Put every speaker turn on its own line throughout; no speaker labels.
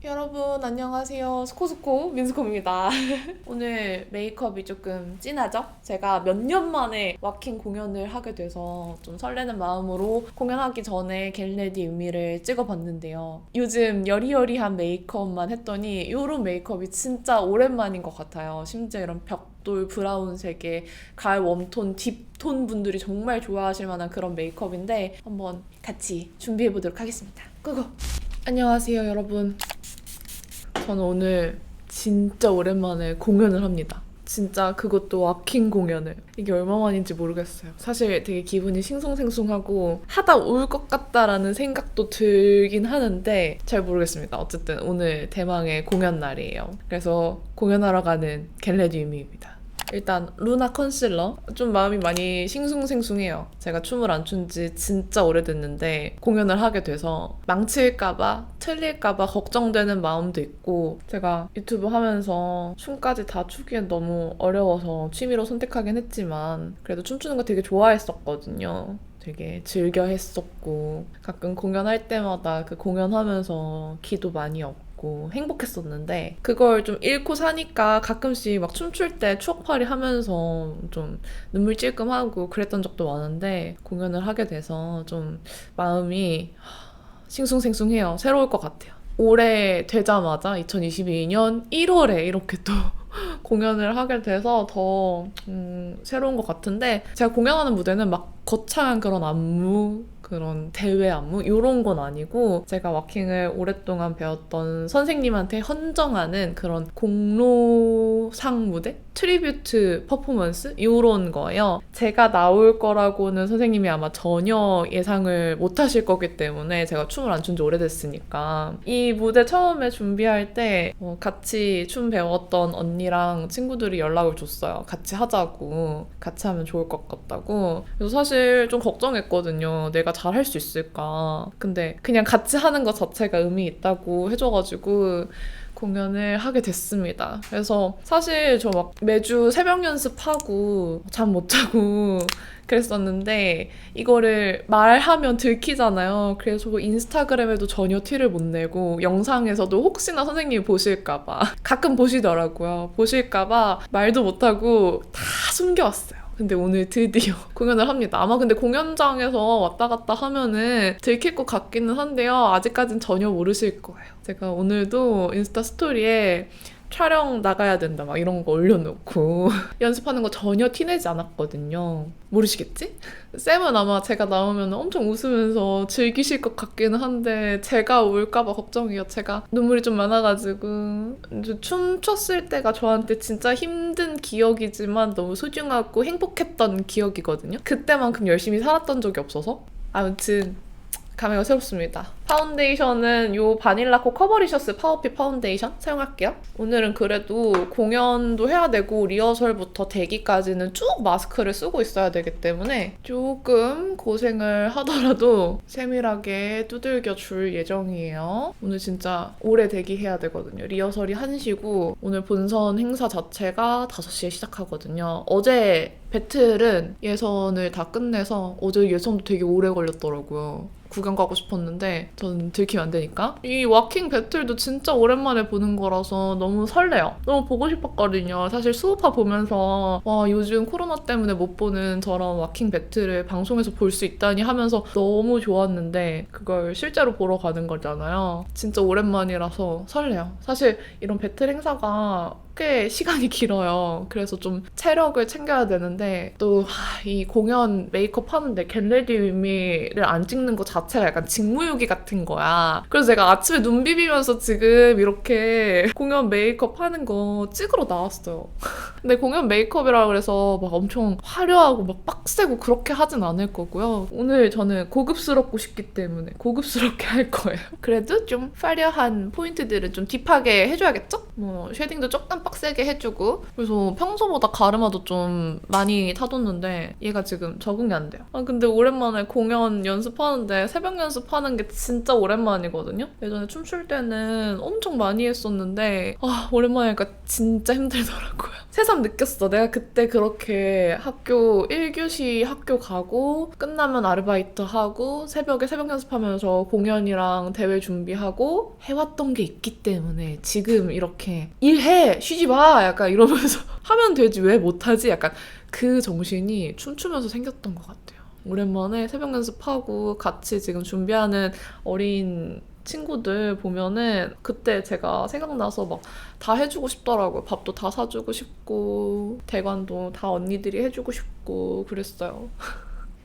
여러분 안녕하세요. 스코스코 민스코입니다. 오늘 메이크업이 조금 진하죠? 제가 몇 년 만에 와킹 공연을 하게 돼서 좀 설레는 마음으로 공연하기 전에 겟레디 유미를 찍어봤는데요. 요즘 여리여리한 메이크업만 했더니 이런 메이크업이 진짜 오랜만인 것 같아요. 심지어 이런 벽돌 브라운색의 가을 웜톤 딥톤 분들이 정말 좋아하실 만한 그런 메이크업인데 한번 같이 준비해보도록 하겠습니다. 고고! 안녕하세요 여러분. 저는 오늘 진짜 오랜만에 공연을 합니다. 진짜 그것도 와킹 공연을. 이게 얼마만인지 모르겠어요. 사실 되게 기분이 싱숭생숭하고 하다 올 것 같다라는 생각도 들긴 하는데 잘 모르겠습니다. 어쨌든 오늘 대망의 공연 날이에요. 그래서 공연하러 가는 겟레디 유미입니다. 일단 루나 컨실러 좀 마음이 많이 싱숭생숭해요. 제가 춤을 안 춘 지 진짜 오래됐는데 공연을 하게 돼서 망칠까봐 틀릴까봐 걱정되는 마음도 있고, 제가 유튜브 하면서 춤까지 다 추기엔 너무 어려워서 취미로 선택하긴 했지만 그래도 춤추는 거 되게 좋아했었거든요. 되게 즐겨 했었고 가끔 공연할 때마다 그 공연하면서 기도 많이 얻고 행복했었는데, 그걸 좀 잃고 사니까 가끔씩 막 춤출 때 추억팔이 하면서 좀 눈물 찔끔하고 그랬던 적도 많은데, 공연을 하게 돼서 좀 마음이 싱숭생숭해요. 새로울 것 같아요. 올해 되자마자 2022년 1월에 이렇게 또 공연을 하게 돼서 더 새로운 것 같은데, 제가 공연하는 무대는 막 거창한 그런 안무, 그런 대회 안무 이런 건 아니고 제가 와킹을 오랫동안 배웠던 선생님한테 헌정하는 그런 공로상 무대? 트리뷰트 퍼포먼스? 이런 거예요. 제가 나올 거라고는 선생님이 아마 전혀 예상을 못 하실 거기 때문에, 제가 춤을 안 춘 지 오래됐으니까. 이 무대 처음에 준비할 때 같이 춤 배웠던 언니랑 친구들이 연락을 줬어요. 같이 하자고, 같이 하면 좋을 것 같다고. 그래서 사실 좀 걱정했거든요. 내가 잘 할 수 있을까. 근데 그냥 같이 하는 것 자체가 의미 있다고 해줘가지고 공연을 하게 됐습니다. 그래서 사실 저 막 매주 새벽 연습하고 잠 못 자고 그랬었는데, 이거를 말하면 들키잖아요. 그래서 인스타그램에도 전혀 티를 못 내고, 영상에서도 혹시나 선생님이 보실까봐 가끔 보시더라고요. 보실까봐 말도 못하고 다 숨겨왔어요. 근데 오늘 드디어 공연을 합니다. 아마 근데 공연장에서 왔다 갔다 하면은 들킬 것 같기는 한데요. 아직까진 전혀 모르실 거예요. 제가 오늘도 인스타 스토리에 촬영 나가야 된다 막 이런 거 올려놓고 연습하는 거 전혀 티내지 않았거든요. 모르시겠지? 쌤은 아마 제가 나오면 엄청 웃으면서 즐기실 것 같기는 한데, 제가 울까봐 걱정이에요. 제가 눈물이 좀 많아가지고. 춤췄을 때가 저한테 진짜 힘든 기억이지만 너무 소중하고 행복했던 기억이거든요. 그때만큼 열심히 살았던 적이 없어서. 아무튼 감회가 새롭습니다. 파운데이션은 요 바닐라코 커버리셔스 파워핏 파운데이션 사용할게요. 오늘은 그래도 공연도 해야 되고 리허설부터 대기까지는 쭉 마스크를 쓰고 있어야 되기 때문에 조금 고생을 하더라도 세밀하게 두들겨 줄 예정이에요. 오늘 진짜 오래 대기해야 되거든요. 리허설이 1시고 오늘 본선 행사 자체가 5시에 시작하거든요. 어제 배틀은 예선을 다 끝내서 어제 예선도 되게 오래 걸렸더라고요. 구경 가고 싶었는데 저는 들키면 안 되니까. 이 와킹 배틀도 진짜 오랜만에 보는 거라서 너무 설레요. 너무 보고 싶었거든요. 사실 수우파 보면서 와, 요즘 코로나 때문에 못 보는 저런 와킹 배틀을 방송에서 볼 수 있다니 하면서 너무 좋았는데, 그걸 실제로 보러 가는 거잖아요. 진짜 오랜만이라서 설레요. 사실 이런 배틀 행사가 꽤 시간이 길어요. 그래서 좀 체력을 챙겨야 되는데, 또 이 공연 메이크업 하는데 겟레디 유미를 안 찍는 것 자체가 약간 직무유기 같은 거야. 그래서 제가 아침에 눈 비비면서 지금 이렇게 공연 메이크업 하는 거 찍으러 나왔어요. 근데 공연 메이크업이라 그래서 막 엄청 화려하고 막 빡세고 그렇게 하진 않을 거고요. 오늘 저는 고급스럽고 싶기 때문에 고급스럽게 할 거예요. 그래도 좀 화려한 포인트들은 좀 딥하게 해줘야겠죠? 뭐 쉐딩도 조금 빡세게 해주고. 그래서 평소보다 가르마도 좀 많이 타뒀는데 얘가 지금 적응이 안 돼요. 근데 오랜만에 공연 연습하는데, 새벽 연습하는 게 진짜 오랜만이거든요. 예전에 춤출 때는 엄청 많이 했었는데 오랜만이니까 진짜 힘들더라고요. 새삼 느꼈어. 내가 그때 그렇게 학교 1교시 학교 가고 끝나면 아르바이트 하고 새벽에 새벽 연습하면서 공연이랑 대회 준비하고 해왔던 게 있기 때문에 지금 이렇게 일해! 쉬지 마! 약간 이러면서 하면 되지 왜 못하지? 약간 그 정신이 춤추면서 생겼던 것 같아요. 오랜만에 새벽 연습하고 같이 지금 준비하는 어린 친구들 보면은 그때 제가 생각나서 막 다 해주고 싶더라고요. 밥도 다 사주고 싶고 대관도 다 언니들이 해주고 싶고 그랬어요.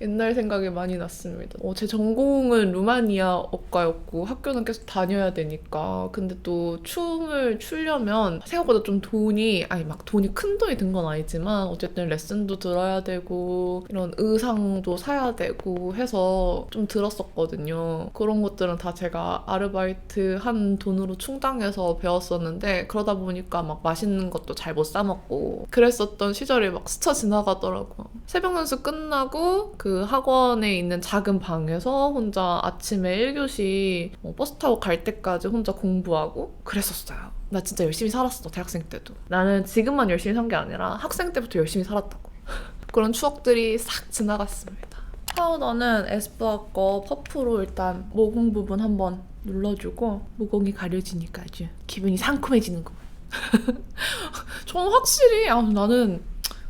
옛날 생각이 많이 났습니다. 제 전공은 루마니아 어과였고 학교는 계속 다녀야 되니까 근데 또 춤을 추려면 생각보다 좀 돈이 막 돈이 큰 돈이 든 건 아니지만 어쨌든 레슨도 들어야 되고 이런 의상도 사야 되고 해서 좀 들었었거든요. 그런 것들은 다 제가 아르바이트 한 돈으로 충당해서 배웠었는데 그러다 보니까 막 맛있는 것도 잘 못 사 먹고 그랬었던 시절이 막 스쳐 지나가더라고요. 새벽 연습 끝나고 그 학원에 있는 작은 방에서 혼자 아침에 1교시 버스 타고 갈 때까지 혼자 공부하고 그랬었어요. 나 진짜 열심히 살았어. 대학생 때도. 나는 지금만 열심히 산 게 아니라 학생 때부터 열심히 살았다고. 그런 추억들이 싹 지나갔습니다. 파우더는 에스쁘아 거 퍼프로 일단 모공 부분 한번 눌러주고 모공이 가려지니까 아주 기분이 상큼해지는 거. 저는 확실히 나는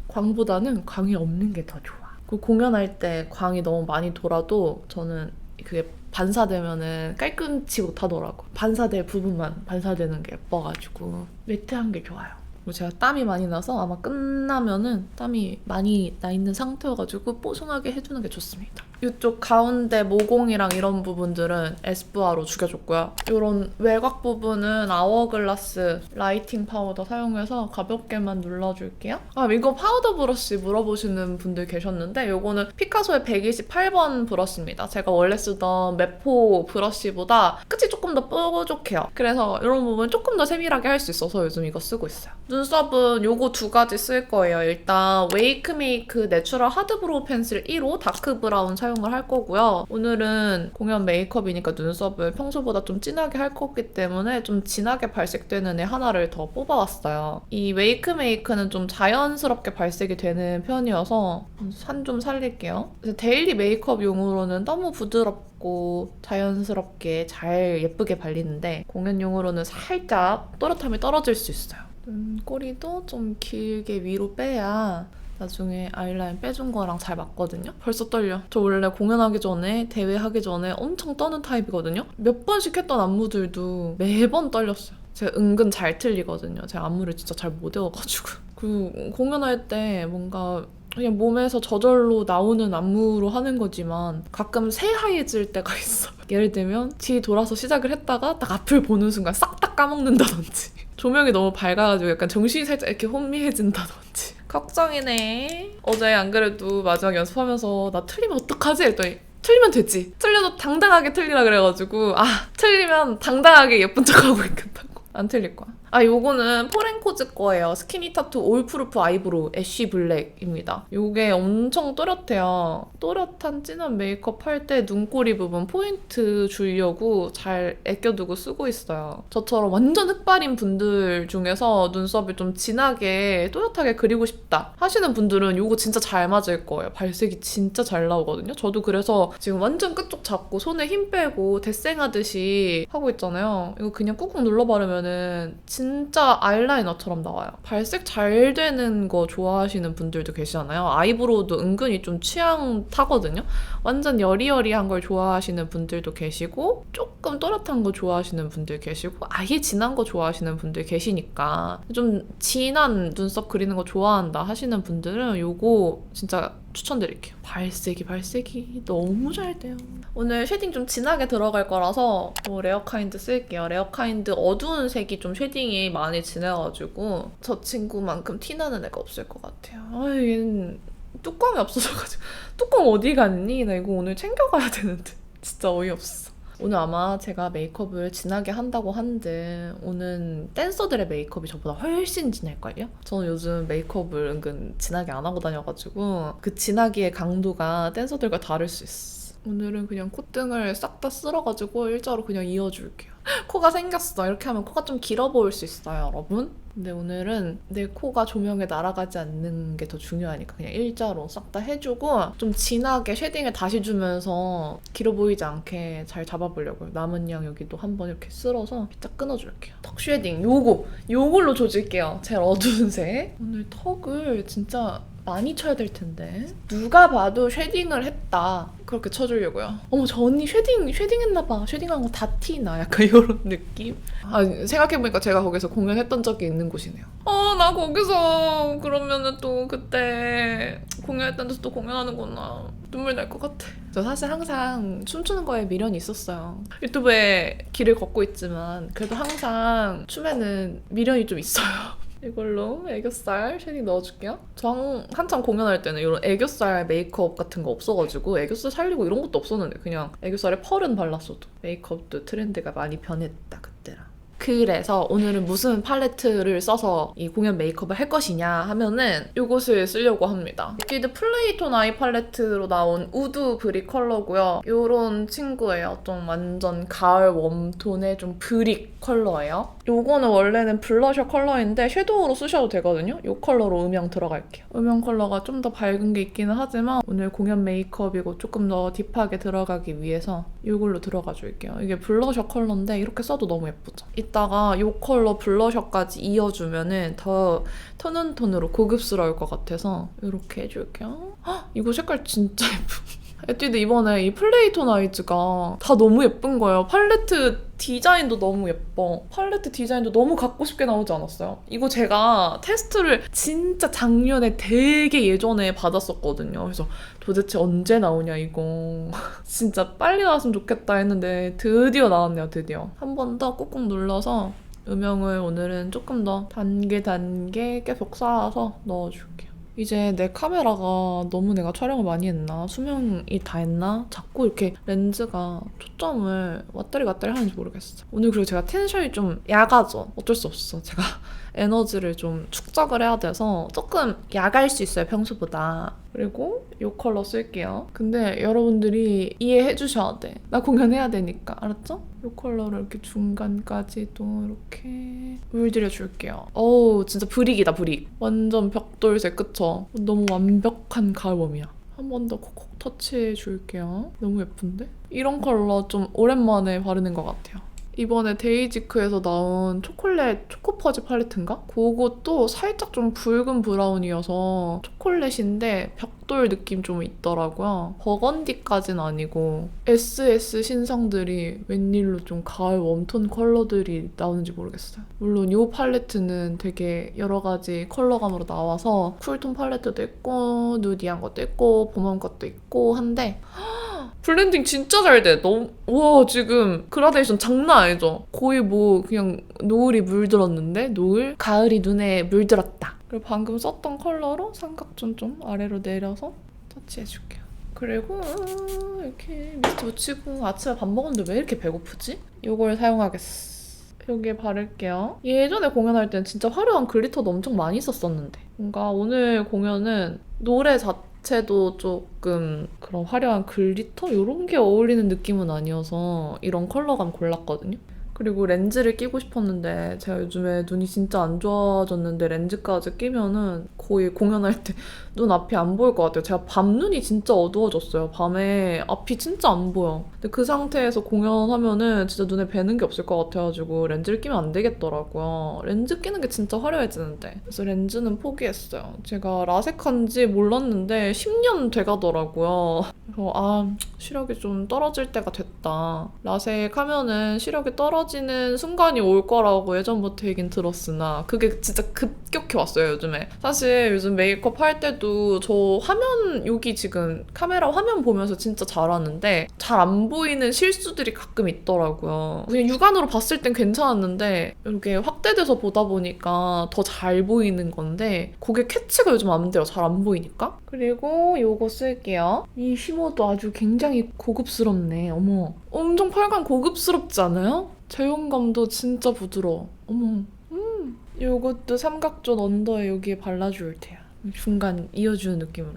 광보다는 광이 없는 게 더 좋아. 공연할 때 광이 너무 많이 돌아도 저는 그게 반사되면은 깔끔치 못하더라고. 반사될 부분만 반사되는 게 예뻐가지고 매트한 게 좋아요. 그리고 제가 땀이 많이 나서 아마 끝나면은 땀이 많이 나 있는 상태여가지고 뽀송하게 해주는 게 좋습니다. 이쪽 가운데 모공이랑 이런 부분들은 에스쁘아로 죽여줬고요. 이런 외곽 부분은 아워글라스 라이팅 파우더 사용해서 가볍게만 눌러줄게요. 이거 파우더 브러쉬 물어보시는 분들 계셨는데 이거는 피카소의 128번 브러쉬입니다. 제가 원래 쓰던 메포 브러쉬보다 끝이 조금 더 뾰족해요. 그래서 이런 부분 조금 더 세밀하게 할 수 있어서 요즘 이거 쓰고 있어요. 눈썹은 요거 두 가지 쓸 거예요. 일단 웨이크메이크 내추럴 하드브로우 펜슬 1호 다크 브라운 사용을 할 거고요. 오늘은 공연 메이크업이니까 눈썹을 평소보다 좀 진하게 할 거기 때문에 좀 진하게 발색되는 애 하나를 더 뽑아왔어요. 이 웨이크메이크는 좀 자연스럽게 발색이 되는 편이어서 산 좀 살릴게요. 데일리 메이크업용으로는 너무 부드럽고 자연스럽게 잘 예쁘게 발리는데 공연용으로는 살짝 또렷함이 떨어질 수 있어요. 꼬리도 좀 길게 위로 빼야 나중에 아이라인 빼준 거랑 잘 맞거든요? 벌써 떨려. 저 원래 공연하기 전에, 대회하기 전에 엄청 떠는 타입이거든요? 몇 번씩 했던 안무들도 매번 떨렸어요. 제가 은근 잘 틀리거든요. 제가 안무를 진짜 잘 못 외워가지고. 그 공연할 때 뭔가 그냥 몸에서 저절로 나오는 안무로 하는 거지만 가끔 새하얘질 때가 있어. 예를 들면 뒤 돌아서 시작을 했다가 딱 앞을 보는 순간 싹 다 까먹는다든지 조명이 너무 밝아가지고 약간 정신이 살짝 이렇게 혼미해진다든지 걱정이네. 어제 안 그래도 마지막 연습하면서 나 틀리면 어떡하지? 했더니 틀리면 되지. 틀려도 당당하게 틀리라 그래가지고 틀리면 당당하게 예쁜 척하고 있겠다고. 안 틀릴 거야. 요거는 포렌코즈 거예요. 스키니 타투 올프루프 아이브로우 애쉬 블랙입니다. 요게 엄청 또렷해요. 또렷한 진한 메이크업 할 때 눈꼬리 부분 포인트 주려고 잘 아껴두고 쓰고 있어요. 저처럼 완전 흑발인 분들 중에서 눈썹을 좀 진하게 또렷하게 그리고 싶다 하시는 분들은 요거 진짜 잘 맞을 거예요. 발색이 진짜 잘 나오거든요. 저도 그래서 지금 완전 끝쪽 잡고 손에 힘 빼고 데생하듯이 하고 있잖아요. 이거 그냥 꾹꾹 눌러 바르면은 진짜 아이라이너처럼 나와요. 발색 잘 되는 거 좋아하시는 분들도 계시잖아요. 아이브로우도 은근히 좀 취향 타거든요. 완전 여리여리한 걸 좋아하시는 분들도 계시고 조금 또렷한 거 좋아하시는 분들 계시고 아예 진한 거 좋아하시는 분들 계시니까 좀 진한 눈썹 그리는 거 좋아한다 하시는 분들은 요거 진짜 추천드릴게요. 발색이 너무 잘 돼요. 오늘 쉐딩 좀 진하게 들어갈 거라서 레어카인드 쓸게요. 레어카인드 어두운 색이 좀 쉐딩이 많이 진해가지고 저 친구만큼 티나는 애가 없을 것 같아요. 얘는 뚜껑이 없어져가지고 뚜껑 어디 갔니? 나 이거 오늘 챙겨가야 되는데 진짜 어이없어. 오늘 아마 제가 메이크업을 진하게 한다고 하는데 오는 댄서들의 메이크업이 저보다 훨씬 진할걸요? 저는 요즘 메이크업을 은근 진하게 안 하고 다녀가지고 그 진하기의 강도가 댄서들과 다를 수 있어. 오늘은 그냥 콧등을 싹 다 쓸어가지고 일자로 그냥 이어줄게요. 코가 생겼어. 이렇게 하면 코가 좀 길어 보일 수 있어요, 여러분. 근데 오늘은 내 코가 조명에 날아가지 않는 게 더 중요하니까 그냥 일자로 싹 다 해주고 좀 진하게 쉐딩을 다시 주면서 길어 보이지 않게 잘 잡아보려고요. 남은 양 여기도 한번 이렇게 쓸어서 딱 끊어줄게요. 턱 쉐딩 요걸로 조질게요. 제일 어두운 색. 오늘 턱을 진짜 많이 쳐야 될 텐데 누가 봐도 쉐딩을 했다 그렇게 쳐주려고요. 어머 저 언니 쉐딩했나봐. 쉐딩한 거 다 티나 약간 이런 느낌. 생각해보니까 제가 거기서 공연했던 적이 있는 곳이네요. 나 거기서 그러면은 또 그때 공연했던 데서 또 공연하는구나. 눈물 날 것 같아. 저 사실 항상 춤추는 거에 미련이 있었어요. 유튜브에 길을 걷고 있지만 그래도 항상 춤에는 미련이 좀 있어요. 이걸로 애교살 쉐딩 넣어줄게요. 저 한참 공연할 때는 이런 애교살 메이크업 같은 거 없어가지고 애교살 살리고 이런 것도 없었는데 그냥 애교살에 펄은 발랐어도 메이크업도 트렌드가 많이 변했다 그때랑. 그래서 오늘은 무슨 팔레트를 써서 이 공연 메이크업을 할 것이냐 하면은 이것을 쓰려고 합니다. 리퀴드 플레이톤 아이 팔레트로 나온 우드 브릭 컬러고요. 이런 친구예요. 좀 완전 가을 웜톤의 좀 브릭 컬러예요. 요거는 원래는 블러셔 컬러인데 섀도우로 쓰셔도 되거든요. 이 컬러로 음영 들어갈게요. 음영 컬러가 좀 더 밝은 게 있기는 하지만 오늘 공연 메이크업이고 조금 더 딥하게 들어가기 위해서 이걸로 들어가 줄게요. 이게 블러셔 컬러인데 이렇게 써도 너무 예쁘죠? 이따가 이 컬러 블러셔까지 이어주면은 더 톤은 톤으로 고급스러울 것 같아서 이렇게 해줄게요. 헉, 이거 색깔 진짜 예뻐. 에뛰드 이번에 이 플레이톤 아이즈가 다 너무 예쁜 거예요. 팔레트 디자인도 너무 예뻐. 팔레트 디자인도 너무 갖고 싶게 나오지 않았어요? 이거 제가 테스트를 진짜 작년에 되게 예전에 받았었거든요. 그래서 도대체 언제 나오냐 이거. 진짜 빨리 나왔으면 좋겠다 했는데 드디어 나왔네요. 드디어. 한 번 더 꾹꾹 눌러서 음영을 오늘은 조금 더 단계 계속 쌓아서 넣어줄게요. 이제 내 카메라가 너무 내가 촬영을 많이 했나? 수명이 다 했나? 자꾸 이렇게 렌즈가 초점을 왔다리 갔다리 하는지 모르겠어. 오늘 그리고 제가 텐션이 좀 야가죠. 어쩔 수 없어. 제가 에너지를 좀 축적을 해야 돼서 조금 야갈 수 있어요, 평소보다. 그리고 이 컬러 쓸게요. 근데 여러분들이 이해해 주셔야 돼. 나 공연해야 되니까. 알았죠? 이 컬러를 이렇게 중간까지도 이렇게 물들여 줄게요. 어우, 진짜 브릭이다, 브릭. 완전 벽돌색, 그쵸? 너무 완벽한 가을웜이야. 한 번 더 콕콕 터치해 줄게요. 너무 예쁜데? 이런 컬러 좀 오랜만에 바르는 것 같아요. 이번에 데이지크에서 나온 초콜릿 초코퍼지 팔레트인가? 그것도 살짝 좀 붉은 브라운이어서 초콜릿인데 벽돌 느낌 좀 있더라고요. 버건디까진 아니고 SS 신상들이 웬일로 좀 가을 웜톤 컬러들이 나오는지 모르겠어요. 물론 이 팔레트는 되게 여러 가지 컬러감으로 나와서 쿨톤 팔레트도 있고 누디한 것도 있고 봄웜 것도 있고 한데 블렌딩 진짜 잘 돼. 너무 우와 지금 그라데이션 장난 아니죠? 거의 뭐 그냥 노을이 물들었는데 노을? 가을이 눈에 물들었다. 그리고 방금 썼던 컬러로 삼각존 좀 아래로 내려서 터치해줄게요. 그리고 이렇게 미스트 붙이고 아침에 밥 먹었는데 왜 이렇게 배고프지? 이걸 사용하겠어. 여기에 바를게요. 예전에 공연할 땐 진짜 화려한 글리터도 엄청 많이 썼었는데 뭔가 오늘 공연은 노래 자체도 조금 그런 화려한 글리터? 이런 게 어울리는 느낌은 아니어서 이런 컬러감 골랐거든요. 그리고 렌즈를 끼고 싶었는데 제가 요즘에 눈이 진짜 안 좋아졌는데 렌즈까지 끼면은 거의 공연할 때 눈 앞이 안 보일 것 같아요. 제가 밤눈이 진짜 어두워졌어요. 밤에 앞이 진짜 안 보여. 근데 그 상태에서 공연하면은 진짜 눈에 뵈는 게 없을 것 같아가지고 렌즈를 끼면 안 되겠더라고요. 렌즈 끼는 게 진짜 화려해지는데. 그래서 렌즈는 포기했어요. 제가 라섹한지 몰랐는데 10년 돼가더라고요. 그래서 시력이 좀 떨어질 때가 됐다. 라섹 하면은 시력이 떨어지는 순간이 올 거라고 예전부터 얘긴 들었으나 그게 진짜 급격히 왔어요, 요즘에. 사실 요즘 메이크업 할 때도 저 화면 여기 지금 카메라 화면 보면서 진짜 잘하는데 잘 안 보이는 실수들이 가끔 있더라고요. 그냥 육안으로 봤을 땐 괜찮았는데 이렇게 확대돼서 보다 보니까 더 잘 보이는 건데 그게 캐치가 요즘 안 돼요. 잘 안 보이니까. 그리고 요거 쓸게요. 이 쉬머도 아주 굉장히 고급스럽네. 어머, 엄청 펄감 고급스럽지 않아요? 제형감도 진짜 부드러워. 어머, 요것도 삼각존 언더에 여기에 발라줄 테야. 중간 이어주는 느낌으로.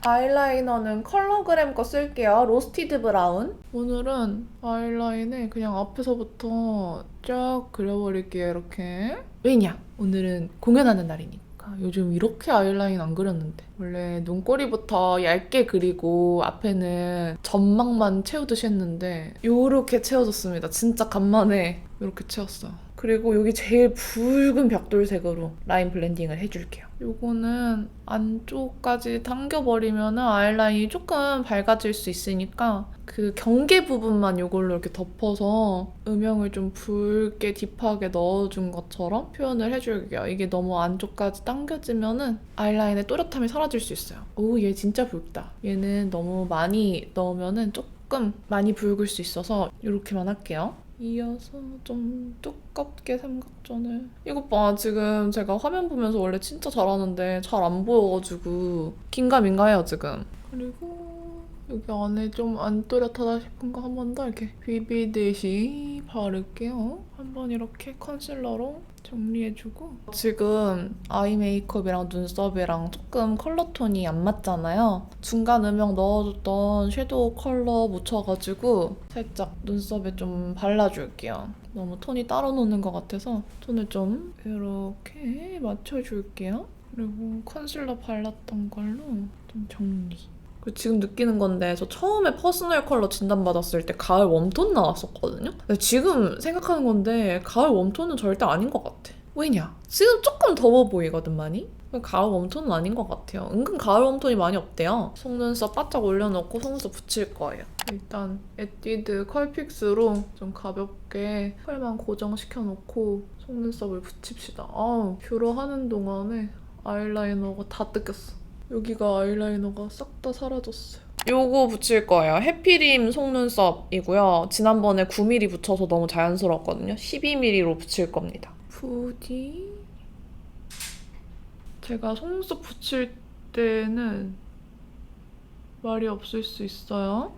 아이라이너는 컬러그램 거 쓸게요. 로스티드 브라운. 오늘은 아이라인을 그냥 앞에서부터 쫙 그려버릴게요. 이렇게. 왜냐? 오늘은 공연하는 날이니까. 요즘 이렇게 아이라인 안 그렸는데. 원래 눈꼬리부터 얇게 그리고 앞에는 점막만 채우듯이 했는데 요렇게 채워줬습니다. 진짜 간만에 이렇게 채웠어요. 그리고 여기 제일 붉은 벽돌색으로 라인 블렌딩을 해줄게요. 요거는 안쪽까지 당겨버리면 아이라인이 조금 밝아질 수 있으니까 그 경계 부분만 요걸로 이렇게 덮어서 음영을 좀 붉게 딥하게 넣어준 것처럼 표현을 해줄게요. 이게 너무 안쪽까지 당겨지면은 아이라인의 또렷함이 사라질 수 있어요. 오, 얘 진짜 붉다. 얘는 너무 많이 넣으면은 조금 많이 붉을 수 있어서 이렇게만 할게요. 이어서 좀 두껍게 삼각존을. 이것 봐, 지금 제가 화면 보면서 원래 진짜 잘하는데 잘 안 보여가지고 긴가민가해요 지금. 그리고 여기 안에 좀 안 또렷하다 싶은 거 한 번 더 이렇게 비비듯이 바를게요. 한번 이렇게 컨실러로 정리해주고. 지금 아이 메이크업이랑 눈썹이랑 조금 컬러 톤이 안 맞잖아요. 중간 음영 넣어줬던 섀도우 컬러 묻혀가지고 살짝 눈썹에 좀 발라줄게요. 너무 톤이 따로 노는 것 같아서 톤을 좀 이렇게 맞춰줄게요. 그리고 컨실러 발랐던 걸로 좀 정리. 그리고 지금 느끼는 건데 저 처음에 퍼스널 컬러 진단받았을 때 가을 웜톤 나왔었거든요? 근데 지금 생각하는 건데 가을 웜톤은 절대 아닌 것 같아. 왜냐? 지금 조금 더워 보이거든 많이? 가을 웜톤은 아닌 것 같아요. 은근 가을 웜톤이 많이 없대요. 속눈썹 바짝 올려놓고 속눈썹 붙일 거예요. 일단 에뛰드 컬픽스로 좀 가볍게 컬만 고정시켜놓고 속눈썹을 붙입시다. 뷰러 하는 동안에 아이라이너가 다 뜯겼어. 여기가 아이라이너가 싹 다 사라졌어요. 요거 붙일 거예요. 해피림 속눈썹이고요. 지난번에 9mm 붙여서 너무 자연스러웠거든요. 12mm로 붙일 겁니다. 부디. 제가 속눈썹 붙일 때는 말이 없을 수 있어요.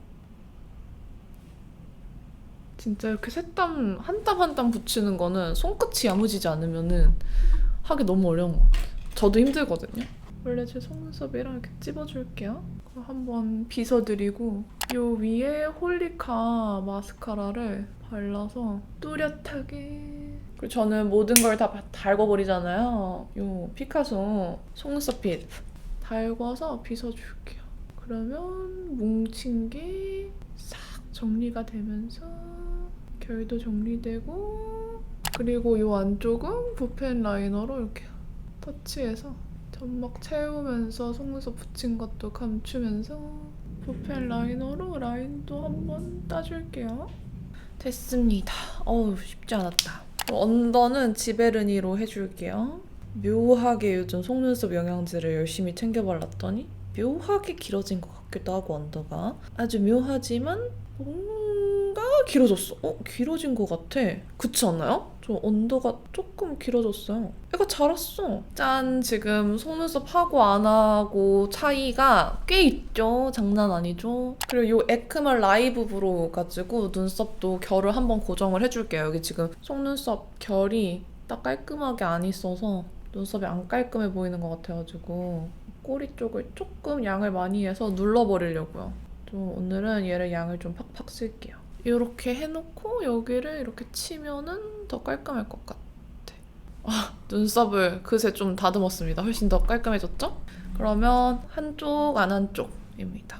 진짜 이렇게 새땀 한 땀 한 땀 붙이는 거는 손끝이 야무지지 않으면은 하기 너무 어려운 것 같아요. 저도 힘들거든요. 원래 제 속눈썹이랑 이렇게 찝어줄게요. 그럼 한번 빗어드리고 요 위에 홀리카 마스카라를 발라서 뚜렷하게. 그리고 저는 모든 걸 다 달궈버리잖아요. 요 피카소 속눈썹 빗 달궈서 빗어줄게요. 그러면 뭉친 게 싹 정리가 되면서 결도 정리되고, 그리고 요 안쪽은 붓펜 라이너로 이렇게 터치해서 점막 채우면서 속눈썹 붙인 것도 감추면서 붓펜 라이너로 라인도 한번 따줄게요. 됐습니다. 어우, 쉽지 않았다. 언더는 지베르니로 해줄게요. 묘하게 요즘 속눈썹 영양제를 열심히 챙겨 발랐더니 묘하게 길어진 것 같기도 하고 언더가 아주 묘하지만 뭔가 길어졌어. 길어진 것 같아. 그렇지 않나요? 저 언더가 조금 길어졌어요. 애가 자랐어. 짠! 지금 속눈썹 하고 안 하고 차이가 꽤 있죠? 장난 아니죠? 그리고 이 에크멀 라이브 브로우 가지고 눈썹도 결을 한번 고정을 해줄게요. 여기 지금 속눈썹 결이 딱 깔끔하게 안 있어서 눈썹이 안 깔끔해 보이는 것 같아가지고 꼬리 쪽을 조금 양을 많이 해서 눌러버리려고요. 좀 오늘은 얘를 양을 좀 팍팍 쓸게요. 이렇게 해놓고 여기를 이렇게 치면은 더 깔끔할 것 같아. 눈썹을 그새 좀 다듬었습니다. 훨씬 더 깔끔해졌죠? 그러면 한쪽 안 한쪽입니다.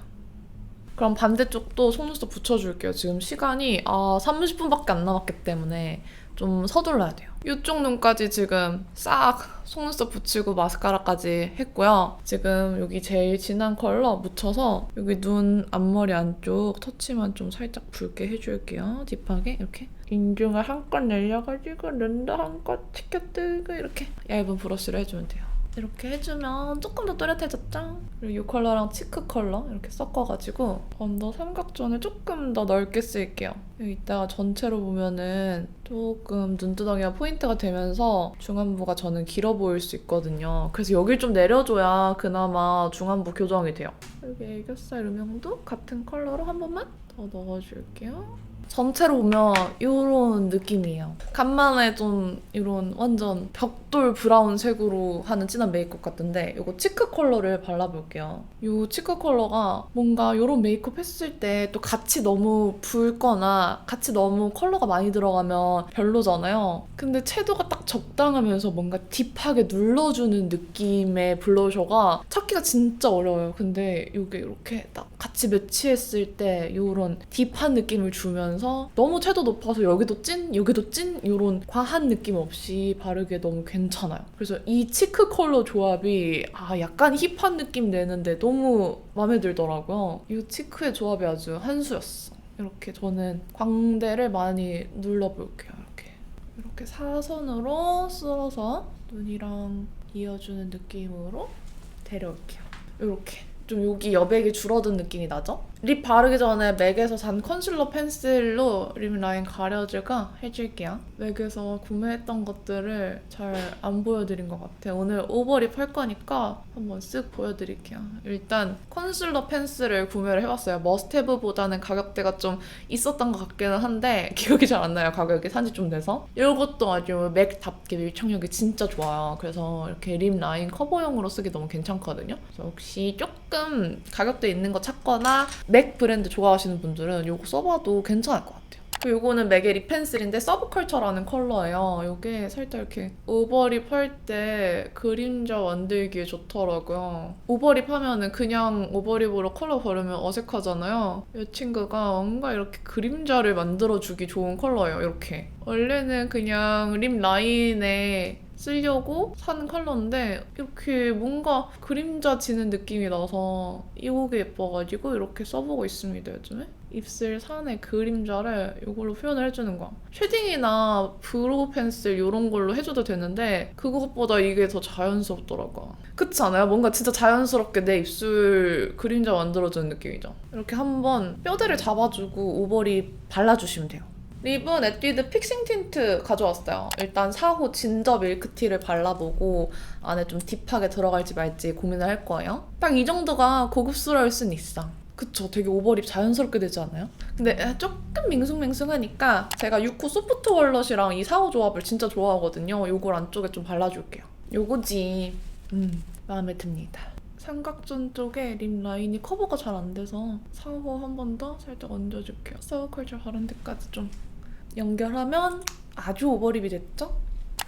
그럼 반대쪽도 속눈썹 붙여줄게요. 지금 시간이 30분밖에 안 남았기 때문에 좀 서둘러야 돼요. 이쪽 눈까지 지금 싹 속눈썹 붙이고 마스카라까지 했고요. 지금 여기 제일 진한 컬러 묻혀서 여기 눈 앞머리 안쪽 터치만 좀 살짝 붉게 해줄게요. 딥하게 이렇게. 인중을 한껏 내려가지고 눈도 한껏 치켜뜨고 이렇게 얇은 브러쉬로 해주면 돼요. 이렇게 해주면 조금 더 또렷해졌죠? 그리고 이 컬러랑 치크 컬러 이렇게 섞어가지고 언더 삼각존을 조금 더 넓게 쓸게요. 여기 이따가 전체로 보면은 조금 눈두덩이가 포인트가 되면서 중안부가 저는 길어 보일 수 있거든요. 그래서 여길 좀 내려줘야 그나마 중안부 교정이 돼요. 여기 애교살 음영도 같은 컬러로 한 번만 더 넣어줄게요. 전체로 보면 이런 느낌이에요. 간만에 좀 이런 완전 벽돌 브라운 색으로 하는 진한 메이크업 같은데 이거 치크 컬러를 발라볼게요. 이 치크 컬러가 뭔가 이런 메이크업 했을 때 또 같이 너무 붉거나 같이 너무 컬러가 많이 들어가면 별로잖아요. 근데 채도가 딱 적당하면서 뭔가 딥하게 눌러주는 느낌의 블러셔가 찾기가 진짜 어려워요. 근데 이게 이렇게 딱 같이 매치했을 때 이런 딥한 느낌을 주면서 너무 채도 높아서 여기도 찐, 여기도 찐 이런 과한 느낌 없이 바르기에 너무 괜찮아요. 그래서 이 치크 컬러 조합이 약간 힙한 느낌 내는데 너무 마음에 들더라고요. 이 치크의 조합이 아주 한 수였어. 이렇게 저는 광대를 많이 눌러볼게요. 이렇게 사선으로 쓸어서 눈이랑 이어주는 느낌으로 데려올게요. 이렇게 좀 여기 여백이 줄어든 느낌이 나죠? 립 바르기 전에 맥에서 산 컨실러 펜슬로 립 라인 가려질까 해줄게요. 맥에서 구매했던 것들을 잘 안 보여드린 것 같아요. 오늘 오버립 할 거니까 한번 쓱 보여드릴게요. 일단 컨실러 펜슬을 구매를 해봤어요. 머스테브보다는 가격대가 좀 있었던 것 같기는 한데 기억이 잘 안 나요. 가격이 산지 좀 돼서. 이것도 아주 맥답게 밀착력이 진짜 좋아요. 그래서 이렇게 립 라인 커버용으로 쓰기 너무 괜찮거든요. 그래서 혹시 조금 가격대 있는 거 찾거나 맥 브랜드 좋아하시는 분들은 이거 써봐도 괜찮을 것 같아요. 그리고 이거는 맥의 립 펜슬인데 서브컬처라는 컬러예요. 이게 살짝 이렇게 오버립 할 때 그림자 만들기에 좋더라고요. 오버립 하면은 그냥 오버립으로 컬러 바르면 어색하잖아요. 이 친구가 뭔가 이렇게 그림자를 만들어주기 좋은 컬러예요. 이렇게. 원래는 그냥 립 라인에 쓰려고 산 컬러인데 이렇게 뭔가 그림자 지는 느낌이 나서 이게 예뻐가지고 이렇게 써보고 있습니다, 요즘에. 입술 산의 그림자를 이걸로 표현을 해주는 거야. 쉐딩이나 브로우 펜슬 이런 걸로 해줘도 되는데 그것보다 이게 더 자연스럽더라고요. 그렇지 않아요? 뭔가 진짜 자연스럽게 내 입술 그림자 만들어주는 느낌이죠. 이렇게 한번 뼈대를 잡아주고 오버립 발라주시면 돼요. 립은 에뛰드 픽싱 틴트 가져왔어요. 일단 4호 진저 밀크티를 발라보고 안에 좀 딥하게 들어갈지 말지 고민을 할 거예요. 딱 이 정도가 고급스러울 순 있어. 그쵸? 되게 오버립 자연스럽게 되지 않아요? 근데 조금 밍숭맹숭하니까 제가 6호 소프트 월넛이랑 이 4호 조합을 진짜 좋아하거든요. 요걸 안쪽에 좀 발라줄게요. 요거지. 마음에 듭니다. 삼각존 쪽에 립 라인이 커버가 잘 안 돼서 4호 한 번 더 살짝 얹어줄게요. 서브컬처 바른 데까지 좀 연결하면 아주 오버립이 됐죠?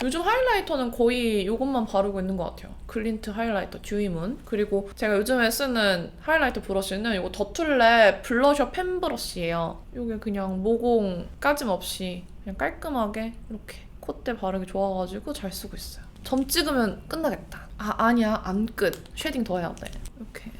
요즘 하이라이터는 거의 이것만 바르고 있는 것 같아요. 글린트 하이라이터 듀이문. 그리고 제가 요즘에 쓰는 하이라이터 브러쉬는 이거 더툴랩 블러셔 펜 브러쉬예요. 이게 그냥 모공 까짐 없이 그냥 깔끔하게 이렇게 콧대 바르기 좋아가지고 잘 쓰고 있어요. 점 찍으면 끝나겠다. 아니야, 안 끝. 쉐딩 더 해야 돼. 이렇게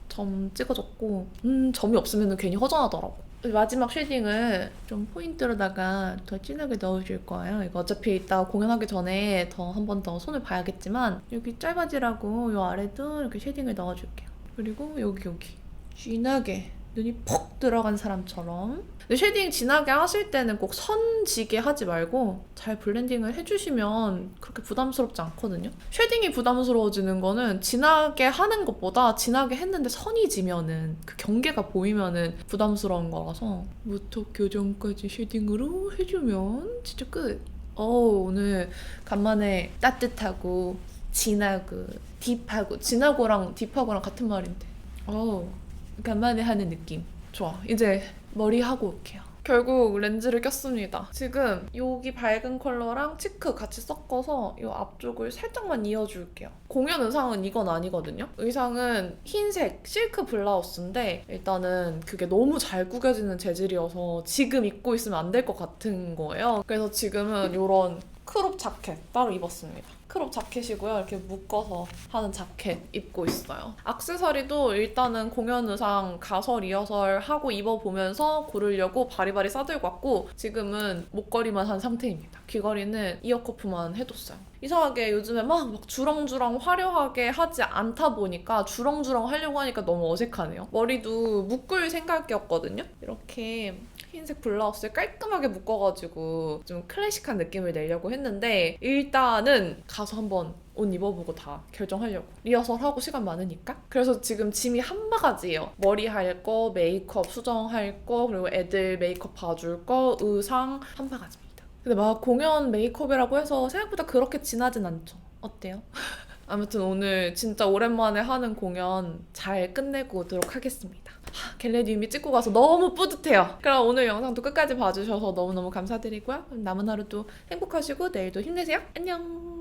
점 찍어줬고 점이 없으면 괜히 허전하더라고. 마지막 쉐딩을 좀 포인트로다가 더 진하게 넣어줄 거예요. 이거 어차피 이따 공연하기 전에 더 한 번 더 손을 봐야겠지만 여기 짧아지라고 이 아래도 이렇게 쉐딩을 넣어줄게요. 그리고 여기 진하게 눈이 퍽 들어간 사람처럼. 근데 쉐딩 진하게 하실 때는 꼭 선 지게 하지 말고 잘 블렌딩을 해주시면 그렇게 부담스럽지 않거든요. 쉐딩이 부담스러워지는 거는 진하게 하는 것보다 진하게 했는데 선이 지면은 그 경계가 보이면은 부담스러운 거라서 무턱 교정까지 쉐딩으로 해주면 진짜 끝. 오늘 간만에 따뜻하고 진하고 딥하고 진하고랑 딥하고랑 같은 말인데 간만에 하는 느낌. 좋아. 이제 머리 하고 올게요. 결국 렌즈를 꼈습니다. 지금 여기 밝은 컬러랑 치크 같이 섞어서 이 앞쪽을 살짝만 이어줄게요. 공연 의상은 이건 아니거든요. 의상은 흰색 실크 블라우스인데 일단은 그게 너무 잘 구겨지는 재질이어서 지금 입고 있으면 안 될 것 같은 거예요. 그래서 지금은 이런 크롭 자켓 따로 입었습니다. 크롭 자켓이고요. 이렇게 묶어서 하는 자켓 입고 있어요. 액세서리도 일단은 공연 의상 가서 리허설 하고 입어보면서 고르려고 바리바리 싸들고 왔고 지금은 목걸이만 한 상태입니다. 귀걸이는 이어커프만 해뒀어요. 이상하게 요즘에 막 주렁주렁 화려하게 하지 않다 보니까 주렁주렁 하려고 하니까 너무 어색하네요. 머리도 묶을 생각이었거든요. 이렇게 흰색 블라우스에 깔끔하게 묶어가지고 좀 클래식한 느낌을 내려고 했는데 일단은 가서 한번 옷 입어보고 다 결정하려고. 리허설하고 시간 많으니까. 그래서 지금 짐이 한바가지예요. 머리 할 거, 메이크업 수정할 거, 그리고 애들 메이크업 봐줄 거, 의상 한바가지입니다. 근데 막 공연 메이크업이라고 해서 생각보다 그렇게 진하진 않죠. 어때요? 아무튼 오늘 진짜 오랜만에 하는 공연 잘 끝내고 오도록 하겠습니다. 겟레디 이미 찍고 가서 너무 뿌듯해요. 그럼 오늘 영상도 끝까지 봐주셔서 너무너무 감사드리고요. 그럼 남은 하루도 행복하시고 내일도 힘내세요. 안녕.